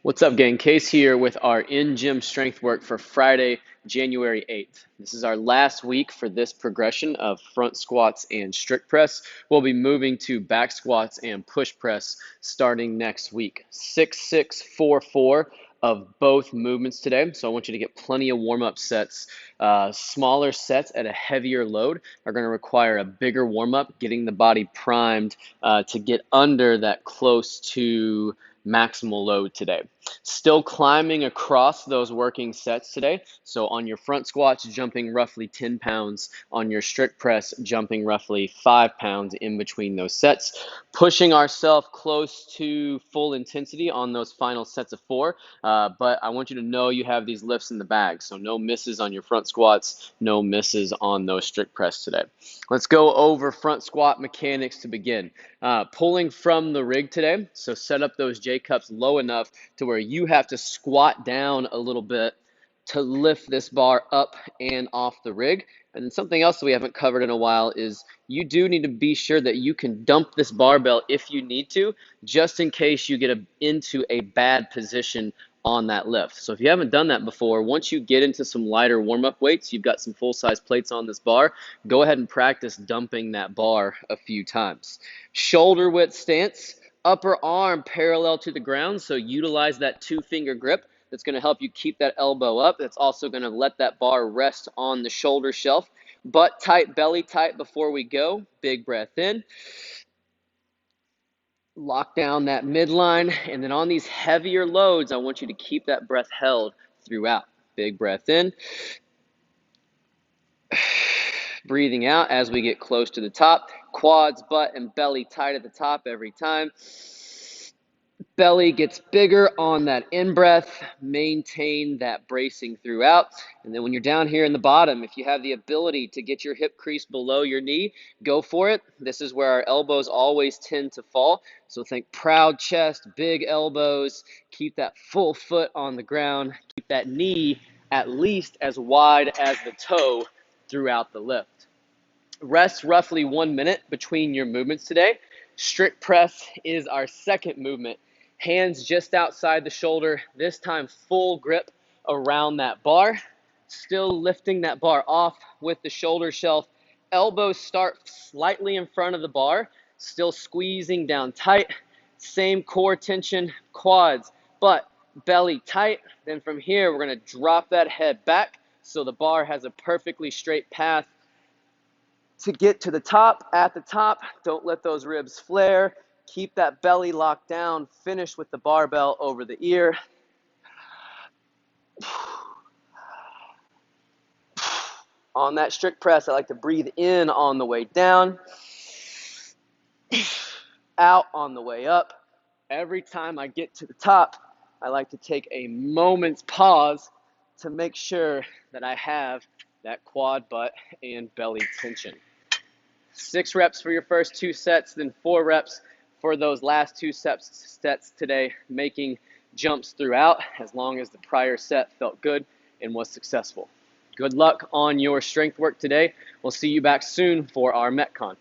What's up, gang? Case here with our in-gym strength work for Friday, January 8th. This is our last week for this progression of front squats and strict press. We'll be moving to back squats and push press starting next week. 6, 6, 4, 4 of both movements today. So I want you to get plenty of warm-up sets. Smaller sets at a heavier load are going to require a bigger warm-up, getting the body primed to get under that close to maximal load today. Still climbing across those working sets today. So on your front squats, jumping roughly 10 pounds. On your strict press, jumping roughly 5 pounds in between those sets. Pushing ourselves close to full intensity on those final sets of 4. But I want you to know you have these lifts in the bag. So no misses on your front squats, no misses on those strict press today. Let's go over front squat mechanics to begin. Pulling from the rig today, so set up those J-cups low enough to where you have to squat down a little bit to lift this bar up and off the rig. And then something else that we haven't covered in a while is you do need to be sure that you can dump this barbell if you need to, just in case you get into a bad position on that lift. So if you haven't done that before, once you get into some lighter warm-up weights, you've got some full-size plates on this bar, go ahead and practice dumping that bar a few times. Shoulder width stance, upper arm parallel to the ground, so utilize that 2-finger grip. That's going to help you keep that elbow up. That's also going to let that bar rest on the shoulder shelf. Butt tight, belly tight before we go. Big breath in. Lock down that midline. And then on these heavier loads, I want you to keep that breath held throughout. Big breath in. Breathing out as we get close to the top. Quads, butt, and belly tight at the top every time. Belly gets bigger on that in-breath. Maintain that bracing throughout. And then when you're down here in the bottom, if you have the ability to get your hip crease below your knee, go for it. This is where our elbows always tend to fall. So think proud chest, big elbows. Keep that full foot on the ground. Keep that knee at least as wide as the toe throughout the lift. Rest roughly 1 minute between your movements today. Strict press is our second movement. Hands just outside the shoulder, this time full grip around that bar. Still lifting that bar off with the shoulder shelf. Elbows start slightly in front of the bar, still squeezing down tight. Same core tension, quads, butt, belly tight. Then from here, we're going to drop that head back so the bar has a perfectly straight path to get to the top. At the top, don't let those ribs flare. Keep that belly locked down. Finish with the barbell over the ear. On that strict press, I like to breathe in on the way down, out on the way up. Every time I get to the top, I like to take a moment's pause to make sure that I have that quad, butt, and belly tension. 6 reps for your first 2 sets, then 4 reps for those last 2 sets today, making jumps throughout as long as the prior set felt good and was successful. Good luck on your strength work today. We'll see you back soon for our Metcon.